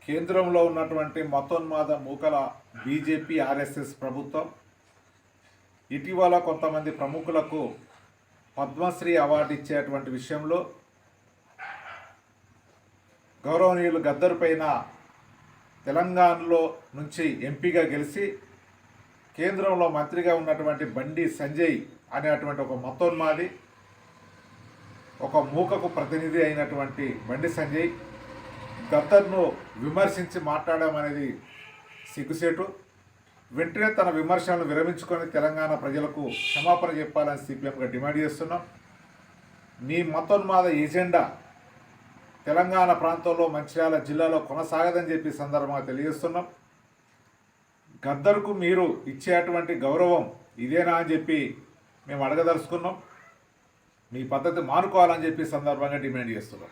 కేంద్రంలో ఉన్నటువంటి మతోన్మాద మూకల బీజేపీ ఆర్ఎస్ఎస్ ప్రభుత్వం ఇటీవల కొంతమంది ప్రముఖులకు పద్మశ్రీ అవార్డు ఇచ్చేటువంటి విషయంలో గౌరవనీయులు గద్దర్ పైన తెలంగాణలో నుంచి ఎంపీగా గెలిచి కేంద్రంలో మంత్రిగా ఉన్నటువంటి బండి సంజయ్ అనేటువంటి ఒక మతోన్మాది, ఒక మూకకు ప్రతినిధి అయినటువంటి బండి సంజయ్ గద్దర్ను విమర్శించి మాట్లాడడం అనేది సిగ్గుసేటు. వెంటనే తన విమర్శలను విరమించుకొని తెలంగాణ ప్రజలకు క్షమాపణ చెప్పాలని సిపిఎంగా డిమాండ్ చేస్తున్నాం. మీ మతోన్మాద ఎజెండా తెలంగాణ ప్రాంతంలో మంచిర్యాల జిల్లాలో కొనసాగదని చెప్పి సందర్భంగా తెలియజేస్తున్నాం. గద్దర్కు మీరు ఇచ్చేటువంటి గౌరవం ఇదేనా అని చెప్పి మేము అడగదలుచుకున్నాం. మీ పద్ధతి మానుకోవాలని చెప్పి సందర్భంగా డిమాండ్ చేస్తున్నాం.